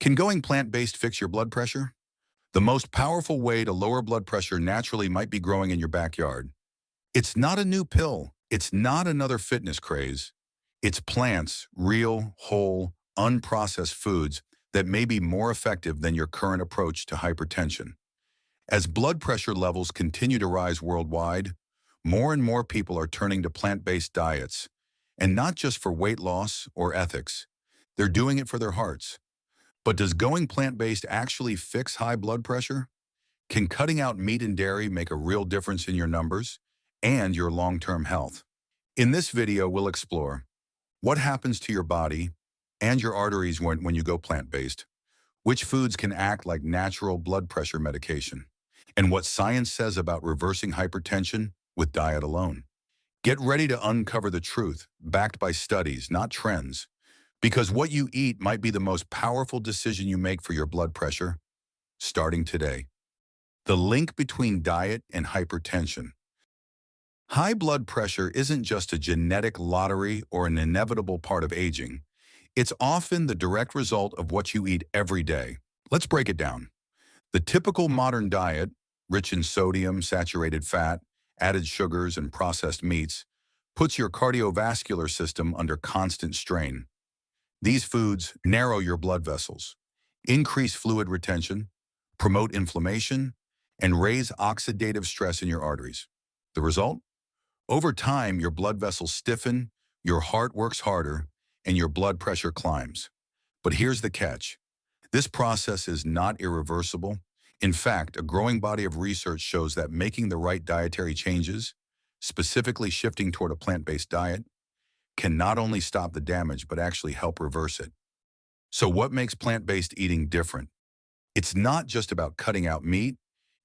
Can going plant-based fix your blood pressure? The most powerful way to lower blood pressure naturally might be growing in your backyard. It's not a new pill. It's not another fitness craze. It's plants, real, whole, unprocessed foods that may be more effective than your current approach to hypertension. As blood pressure levels continue to rise worldwide, more and more people are turning to plant-based diets, and not just for weight loss or ethics. They're doing it for their hearts. But does going plant-based actually fix high blood pressure? Can cutting out meat and dairy make a real difference in your numbers and your long-term health? In this video, we'll explore what happens to your body and your arteries when you go plant-based, which foods can act like natural blood pressure medication, and what science says about reversing hypertension with diet alone. Get ready to uncover the truth, backed by studies, not trends, because what you eat might be the most powerful decision you make for your blood pressure, starting today. The link between diet and hypertension. High blood pressure isn't just a genetic lottery or an inevitable part of aging. It's often the direct result of what you eat every day. Let's break it down. The typical modern diet, rich in sodium, saturated fat, added sugars, and processed meats, puts your cardiovascular system under constant strain. These foods narrow your blood vessels, increase fluid retention, promote inflammation, and raise oxidative stress in your arteries. The result? Over time, your blood vessels stiffen, your heart works harder, and your blood pressure climbs. But here's the catch. This process is not irreversible. In fact, a growing body of research shows that making the right dietary changes, specifically shifting toward a plant-based diet, can not only stop the damage but actually help reverse it. So what makes plant-based eating different? It's not just about cutting out meat.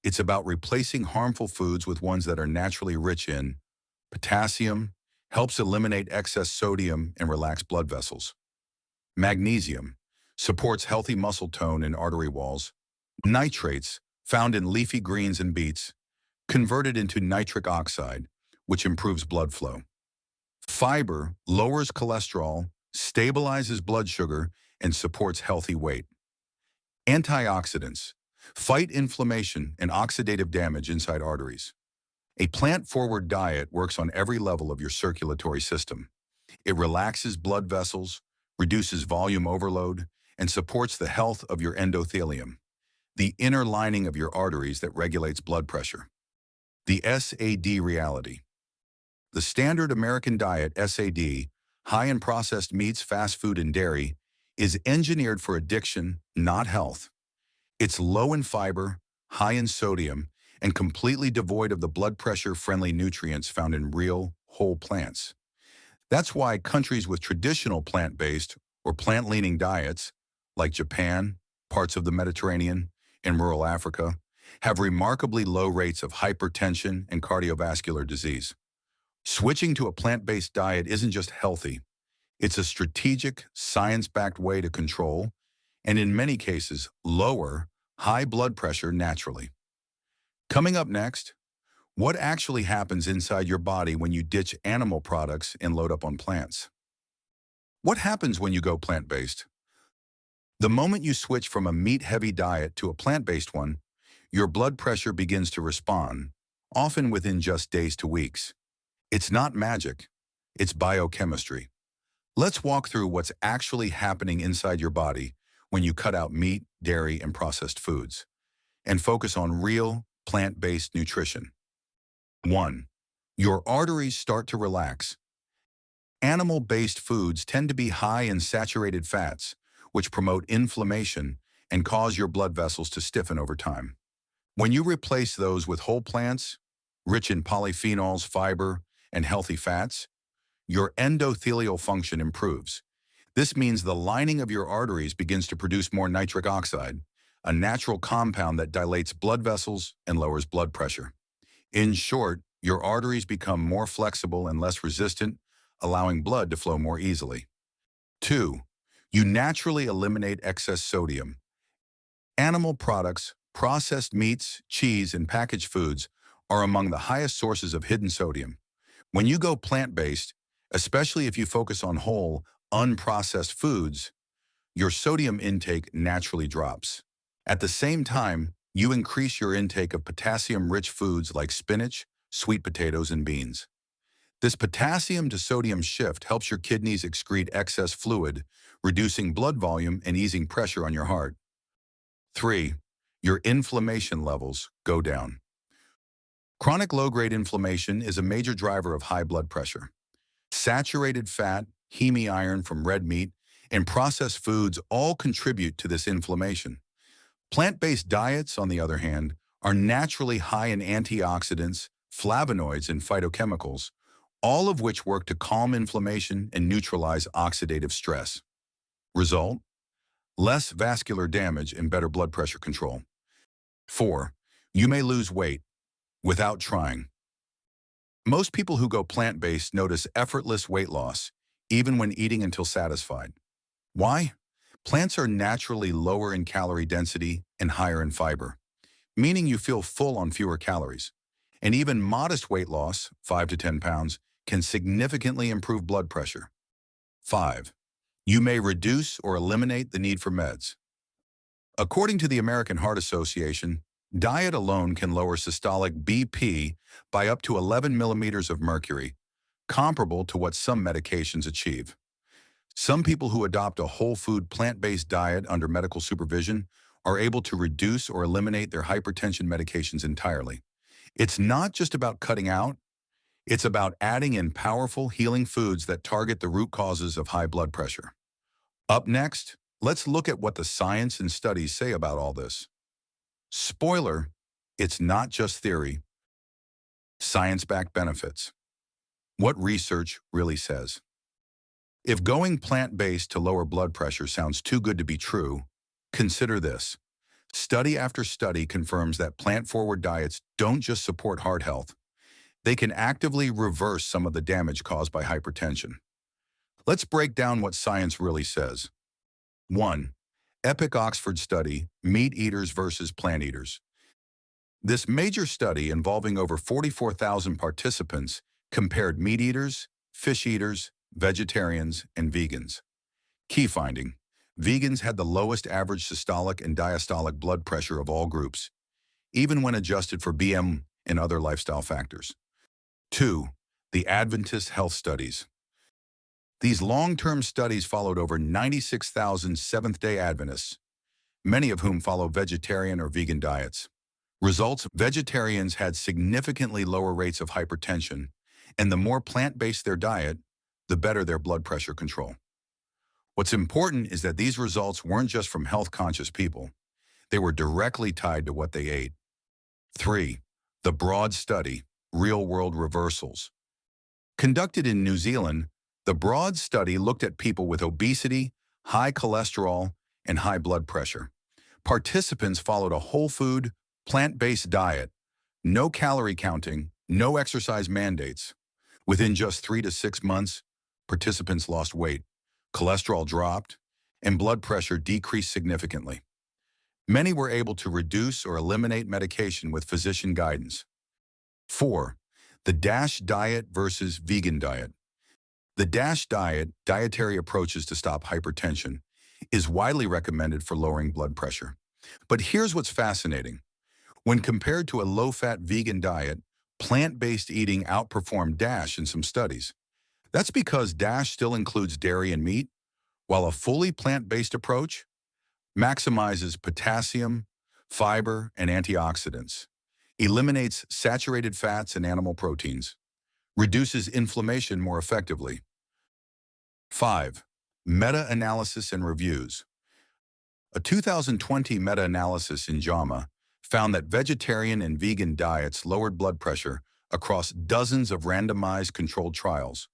It's about replacing harmful foods with ones that are naturally rich in potassium, helps eliminate excess sodium and relax blood vessels. Magnesium supports healthy muscle tone and artery walls. Nitrates, found in leafy greens and beets, converted into nitric oxide, which improves blood flow. Fiber lowers cholesterol, stabilizes blood sugar, and supports healthy weight. Antioxidants fight inflammation and oxidative damage inside arteries. A plant-forward diet works on every level of your circulatory system. It relaxes blood vessels, reduces volume overload, and supports the health of your endothelium, the inner lining of your arteries that regulates blood pressure. The SAD reality. The standard American diet, SAD, high in processed meats, fast food, and dairy, is engineered for addiction, not health. It's low in fiber, high in sodium, and completely devoid of the blood pressure-friendly nutrients found in real, whole plants. That's why countries with traditional plant-based or plant-leaning diets, like Japan, parts of the Mediterranean, and rural Africa, have remarkably low rates of hypertension and cardiovascular disease. Switching to a plant-based diet isn't just healthy. It's a strategic, science-backed way to control, and in many cases, lower, high blood pressure naturally. Coming up next, what actually happens inside your body when you ditch animal products and load up on plants? What happens when you go plant-based? The moment you switch from a meat-heavy diet to a plant-based one, your blood pressure begins to respond, often within just days to weeks. It's not magic, it's biochemistry. Let's walk through what's actually happening inside your body when you cut out meat, dairy, and processed foods, and focus on real, plant-based nutrition. 1. Your arteries start to relax. Animal-based foods tend to be high in saturated fats, which promote inflammation and cause your blood vessels to stiffen over time. When you replace those with whole plants, rich in polyphenols, fiber, and healthy fats, your endothelial function improves. This means the lining of your arteries begins to produce more nitric oxide, a natural compound that dilates blood vessels and lowers blood pressure. In short, your arteries become more flexible and less resistant, allowing blood to flow more easily. 2. You naturally eliminate excess sodium. Animal products, processed meats, cheese, and packaged foods are among the highest sources of hidden sodium. When you go plant-based, especially if you focus on whole, unprocessed foods, your sodium intake naturally drops. At the same time, you increase your intake of potassium-rich foods like spinach, sweet potatoes, and beans. This potassium to sodium shift helps your kidneys excrete excess fluid, reducing blood volume and easing pressure on your heart. 3. Your inflammation levels go down. Chronic low-grade inflammation is a major driver of high blood pressure. Saturated fat, heme-iron from red meat, and processed foods all contribute to this inflammation. Plant-based diets, on the other hand, are naturally high in antioxidants, flavonoids, and phytochemicals, all of which work to calm inflammation and neutralize oxidative stress. Result: less vascular damage and better blood pressure control. 4. You may lose weight without trying. Most people who go plant-based notice effortless weight loss, even when eating until satisfied. Why? Plants are naturally lower in calorie density and higher in fiber, meaning you feel full on fewer calories. And even modest weight loss, 5 to 10 pounds, can significantly improve blood pressure. 5. You may reduce or eliminate the need for meds. According to the American Heart Association, diet alone can lower systolic BP by up to 11 millimeters of mercury, comparable to what some medications achieve. Some people who adopt a whole food plant-based diet under medical supervision are able to reduce or eliminate their hypertension medications entirely. It's not just about cutting out, it's about adding in powerful healing foods that target the root causes of high blood pressure. Up next, let's look at what the science and studies say about all this. Spoiler, it's not just theory. Science-backed benefits. What research really says. If going plant-based to lower blood pressure sounds too good to be true, consider this. Study after study confirms that plant-forward diets don't just support heart health, they can actively reverse some of the damage caused by hypertension. Let's break down what science really says. 1. Epic Oxford study, meat eaters versus plant eaters. This major study involving over 44,000 participants compared meat eaters, fish eaters, vegetarians, and vegans. Key finding: vegans had the lowest average systolic and diastolic blood pressure of all groups, even when adjusted for BM and other lifestyle factors. 2. The Adventist Health studies. These long-term studies followed over 96,000 Seventh-day Adventists, many of whom follow vegetarian or vegan diets. Results: vegetarians had significantly lower rates of hypertension, and the more plant-based their diet, the better their blood pressure control. What's important is that these results weren't just from health-conscious people. They were directly tied to what they ate. 3. The broad study, real-world reversals. Conducted in New Zealand, the broad study looked at people with obesity, high cholesterol, and high blood pressure. Participants followed a whole food, plant-based diet, no calorie counting, no exercise mandates. Within just 3 to 6 months, participants lost weight, cholesterol dropped, and blood pressure decreased significantly. Many were able to reduce or eliminate medication with physician guidance. 4. The DASH diet versus vegan diet. The DASH diet, dietary approaches to stop hypertension, is widely recommended for lowering blood pressure. But here's what's fascinating. When compared to a low-fat vegan diet, plant-based eating outperformed DASH in some studies. That's because DASH still includes dairy and meat, while a fully plant-based approach maximizes potassium, fiber, and antioxidants, eliminates saturated fats and animal proteins, reduces inflammation more effectively. 5. Meta-analysis and reviews. A 2020 meta-analysis in JAMA found that vegetarian and vegan diets lowered blood pressure across dozens of randomized controlled trials,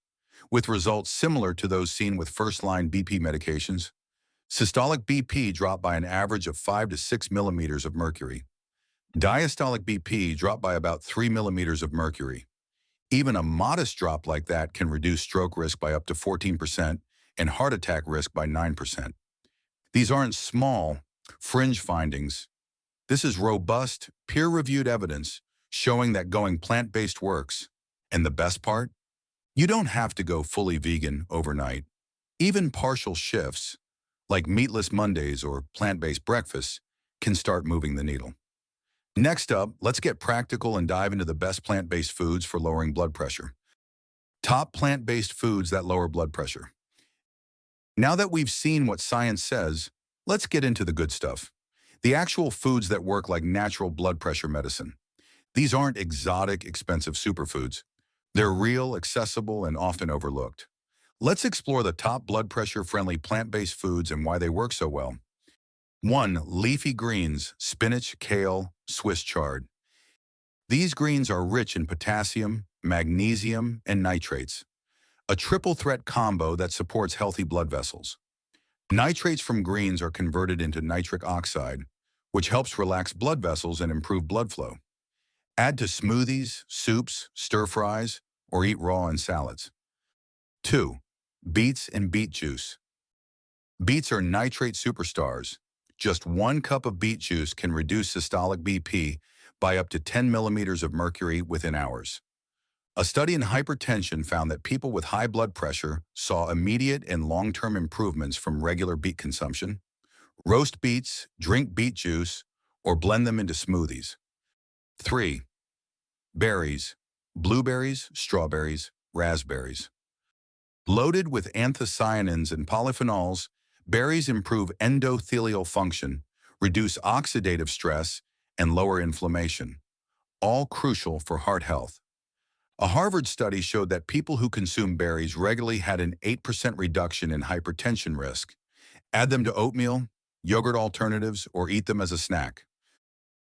with results similar to those seen with first-line BP medications. Systolic BP dropped by an average of 5 to 6 millimeters of mercury. Diastolic BP dropped by about 3 millimeters of mercury. Even a modest drop like that can reduce stroke risk by up to 14% and heart attack risk by 9%. These aren't small, fringe findings. This is robust, peer-reviewed evidence showing that going plant-based works. And the best part? You don't have to go fully vegan overnight. Even partial shifts, like meatless Mondays or plant-based breakfasts, can start moving the needle. Next up, let's get practical and dive into the best plant-based foods for lowering blood pressure. Top plant-based foods that lower blood pressure. Now that we've seen what science says, let's get into the good stuff. The actual foods that work like natural blood pressure medicine. These aren't exotic, expensive superfoods. They're real, accessible, and often overlooked. Let's explore the top blood pressure-friendly plant-based foods and why they work so well. 1. Leafy greens, spinach, kale, Swiss chard. These greens are rich in potassium, magnesium, and nitrates, a triple threat combo that supports healthy blood vessels. Nitrates from greens are converted into nitric oxide, which helps relax blood vessels and improve blood flow. Add to smoothies, soups, stir-fries, or eat raw in salads. 2. Beets and beet juice. Beets are nitrate superstars. Just 1 cup of beet juice can reduce systolic BP by up to 10 millimeters of mercury within hours. A study in hypertension found that people with high blood pressure saw immediate and long-term improvements from regular beet consumption. Roast beets, drink beet juice, or blend them into smoothies. 3. Berries, blueberries, strawberries, raspberries. Loaded with anthocyanins and polyphenols, berries improve endothelial function, reduce oxidative stress, and lower inflammation, all crucial for heart health. A Harvard study showed that people who consume berries regularly had an 8% reduction in hypertension risk. Add them to oatmeal, yogurt alternatives, or eat them as a snack.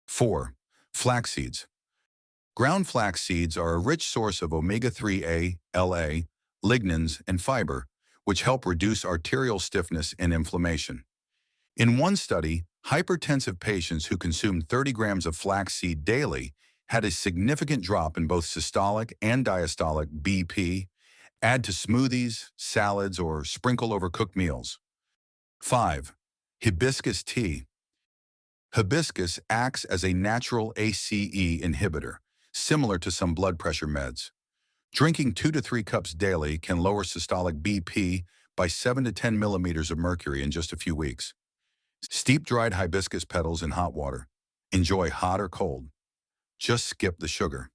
4. Flax seeds. Ground flax seeds are a rich source of omega-3A, La, lignans, and fiber, which help reduce arterial stiffness and inflammation. In one study, hypertensive patients who consumed 30 grams of flaxseed daily had a significant drop in both systolic and diastolic BP. Add to smoothies, salads, or sprinkle over cooked meals. 5. Hibiscus tea. Hibiscus acts as a natural ACE inhibitor, similar to some blood pressure meds. Drinking 2 to 3 cups daily can lower systolic BP by 7 to 10 millimeters of mercury in just a few weeks. Steep dried hibiscus petals in hot water. Enjoy hot or cold. Just skip the sugar.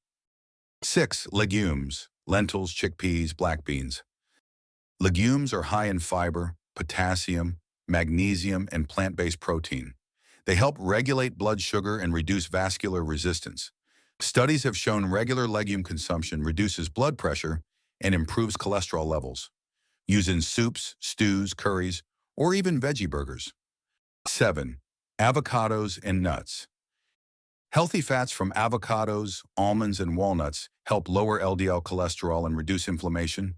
6. Legumes, lentils, chickpeas, black beans. Legumes are high in fiber, potassium, magnesium, and plant-based protein. They help regulate blood sugar and reduce vascular resistance. Studies have shown regular legume consumption reduces blood pressure and improves cholesterol levels. Use in soups, stews, curries, or even veggie burgers. 7. Avocados and nuts. Healthy fats from avocados, almonds, and walnuts help lower LDL cholesterol and reduce inflammation,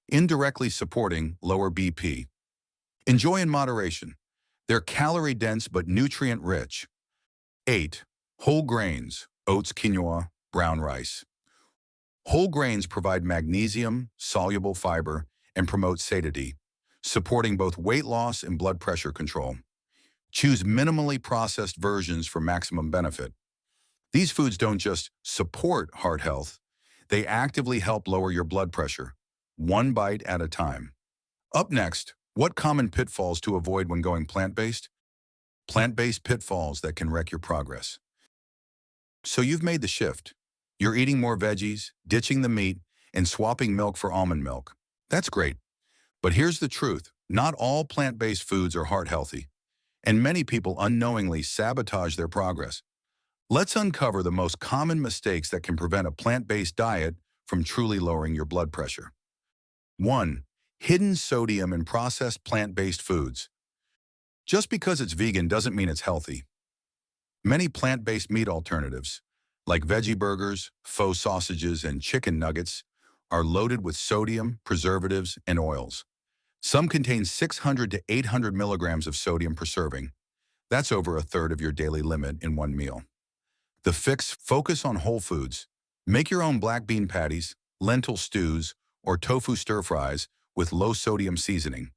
indirectly supporting lower BP. Enjoy in moderation. They're calorie-dense but nutrient-rich. 8. Whole grains, oats, quinoa, brown rice. Whole grains provide magnesium, soluble fiber, and promote satiety, supporting both weight loss and blood pressure control. Choose minimally processed versions for maximum benefit. These foods don't just support heart health, they actively help lower your blood pressure, one bite at a time. Up next, what common pitfalls to avoid when going plant-based? Plant-based pitfalls that can wreck your progress. So you've made the shift. You're eating more veggies, ditching the meat, and swapping milk for almond milk. That's great. But here's the truth. Not all plant-based foods are heart healthy, and many people unknowingly sabotage their progress. Let's uncover the most common mistakes that can prevent a plant-based diet from truly lowering your blood pressure. 1. Hidden sodium in processed plant-based foods. Just because it's vegan doesn't mean it's healthy. Many plant-based meat alternatives, like veggie burgers, faux sausages, and chicken nuggets, are loaded with sodium, preservatives, and oils. Some contain 600 to 800 milligrams of sodium per serving. That's over a third of your daily limit in one meal. The fix: focus on whole foods. Make your own black bean patties, lentil stews, or tofu stir-fries with low-sodium seasoning.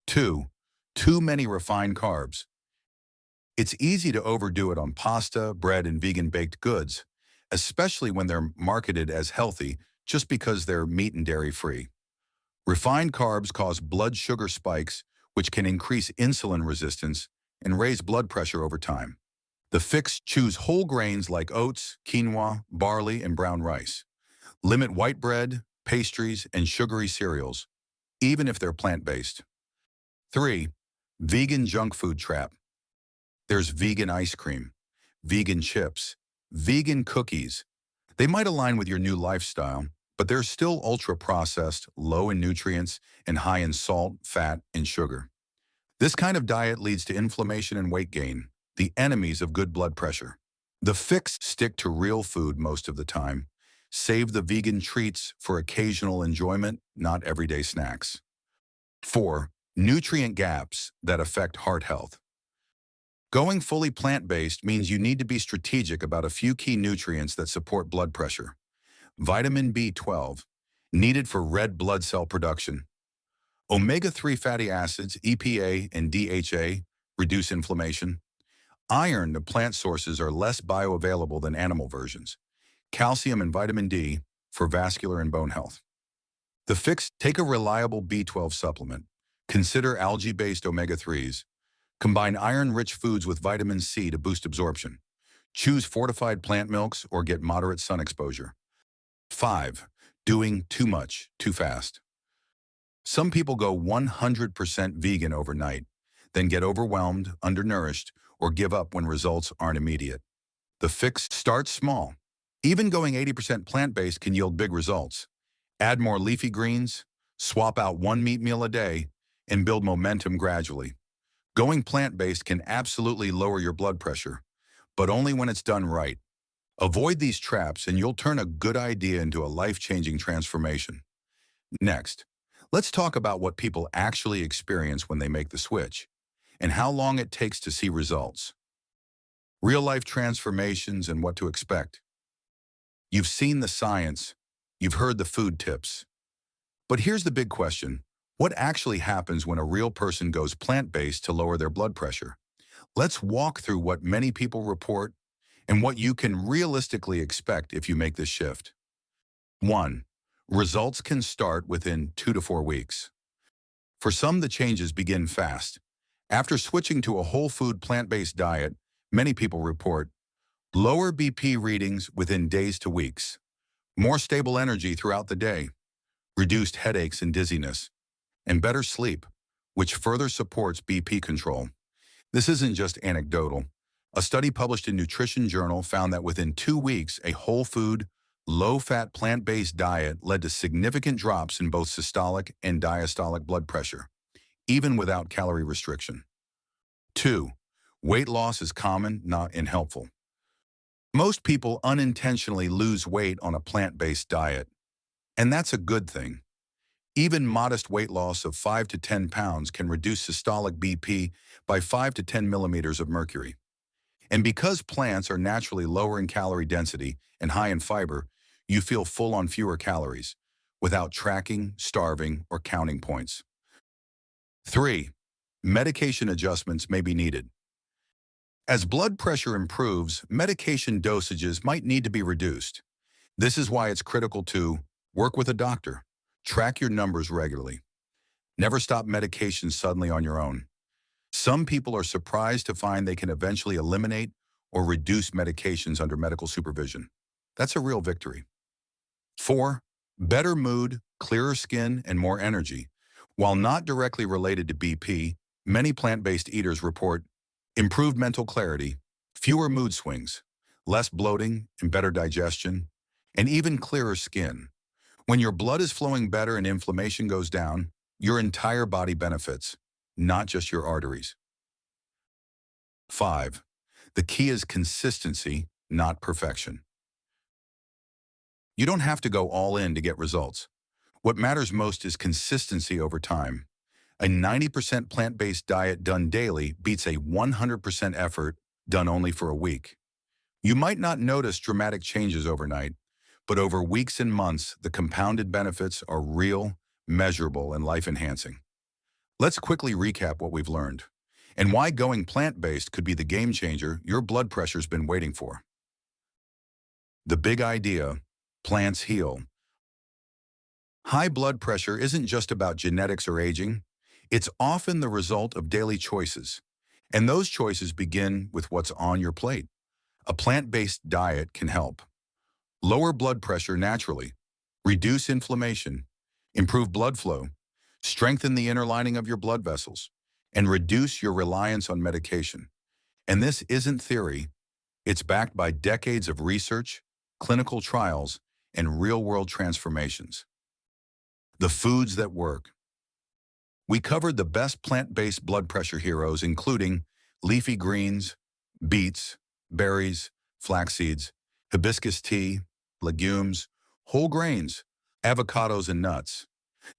2. Too many refined carbs. It's easy to overdo it on pasta, bread, and vegan baked goods, especially when they're marketed as healthy just because they're meat and dairy-free. Refined carbs cause blood sugar spikes, which can increase insulin resistance and raise blood pressure over time. The fix: choose whole grains like oats, quinoa, barley, and brown rice. Limit white bread, pastries, and sugary cereals, even if they're plant-based. 3. Vegan junk food trap. There's vegan ice cream, vegan chips, vegan cookies. They might align with your new lifestyle, but they're still ultra-processed, low in nutrients, and high in salt, fat, and sugar. This kind of diet leads to inflammation and weight gain, the enemies of good blood pressure. The fix: stick to real food most of the time. Save the vegan treats for occasional enjoyment, not everyday snacks. 4. Nutrient gaps that affect heart health. Going fully plant-based means you need to be strategic about a few key nutrients that support blood pressure. Vitamin B12, needed for red blood cell production. Omega-3 fatty acids, EPA and DHA, reduce inflammation. Iron: the plant sources are less bioavailable than animal versions. Calcium and vitamin D, for vascular and bone health. The fix: take a reliable B12 supplement. Consider algae-based omega-3s. Combine iron-rich foods with vitamin C to boost absorption. Choose fortified plant milks or get moderate sun exposure. 5. Doing too much, too fast. Some people go 100% vegan overnight, then get overwhelmed, undernourished, or give up when results aren't immediate. The fix: start small. Even going 80% plant-based can yield big results. Add more leafy greens, swap out one meat meal a day, and build momentum gradually. Going plant-based can absolutely lower your blood pressure, but only when it's done right. Avoid these traps and you'll turn a good idea into a life-changing transformation. Next, let's talk about what people actually experience when they make the switch, and how long it takes to see results. Real-life transformations and what to expect. You've seen the science, you've heard the food tips. But here's the big question: what actually happens when a real person goes plant-based to lower their blood pressure? Let's walk through what many people report and what you can realistically expect if you make this shift. 1. Results can start within 2 to 4 weeks. For some, the changes begin fast. After switching to a whole food plant-based diet, many people report lower BP readings within days to weeks, more stable energy throughout the day, reduced headaches and dizziness, and better sleep, which further supports BP control. This isn't just anecdotal. A study published in Nutrition Journal found that within 2 weeks, a whole food, low-fat plant-based diet led to significant drops in both systolic and diastolic blood pressure, even without calorie restriction. 2. Weight loss is common, not unhelpful. Most people unintentionally lose weight on a plant-based diet, and that's a good thing. Even modest weight loss of 5 to 10 pounds can reduce systolic BP by 5 to 10 millimeters of mercury. And because plants are naturally lower in calorie density and high in fiber, you feel full on fewer calories, without tracking, starving, or counting points. 3. Medication adjustments may be needed. As blood pressure improves, medication dosages might need to be reduced. This is why it's critical to work with a doctor, track your numbers regularly, never stop medication suddenly on your own. Some people are surprised to find they can eventually eliminate or reduce medications under medical supervision. That's a real victory. 4. Better mood, clearer skin, and more energy. While not directly related to BP, many plant-based eaters report improved mental clarity, fewer mood swings, less bloating and better digestion, and even clearer skin. When your blood is flowing better and inflammation goes down, your entire body benefits, not just your arteries. 5. The key is consistency, not perfection. You don't have to go all in to get results. What matters most is consistency over time. A 90% plant-based diet done daily beats a 100% effort done only for a week. You might not notice dramatic changes overnight, but over weeks and months, the compounded benefits are real, measurable, and life-enhancing. Let's quickly recap what we've learned and why going plant-based could be the game changer your blood pressure's been waiting for. The big idea: plants heal. High blood pressure isn't just about genetics or aging. It's often the result of daily choices, and those choices begin with what's on your plate. A plant-based diet can help lower blood pressure naturally, reduce inflammation, improve blood flow, strengthen the inner lining of your blood vessels, and reduce your reliance on medication. And this isn't theory. It's backed by decades of research, clinical trials, and real-world transformations. The foods that work. We covered the best plant-based blood pressure heroes, including leafy greens, beets, berries, flax seeds, hibiscus tea, legumes, whole grains, avocados, and nuts.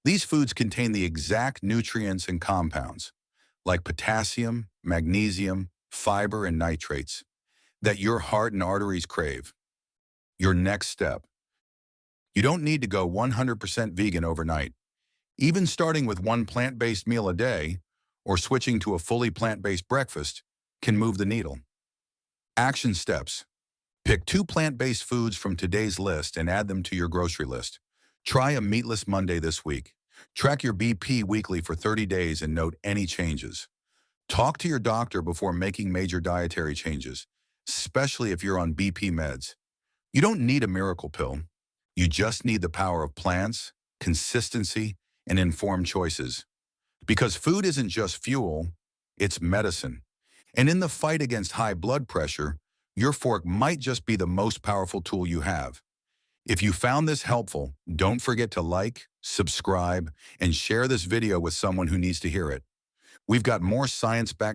These foods contain the exact nutrients and compounds, like potassium, magnesium, fiber, and nitrates, that your heart and arteries crave. Your next step. You don't need to go 100% vegan overnight. Even starting with one plant-based meal a day or switching to a fully plant-based breakfast can move the needle. Action steps. Pick 2 plant-based foods from today's list and add them to your grocery list. Try a meatless Monday this week. Track your BP weekly for 30 days and note any changes. Talk to your doctor before making major dietary changes, especially if you're on BP meds. You don't need a miracle pill. You just need the power of plants, consistency, and informed choices. Because food isn't just fuel, it's medicine. And in the fight against high blood pressure, your fork might just be the most powerful tool you have. If you found this helpful, don't forget to like, subscribe, and share this video with someone who needs to hear it. We've got more science-backed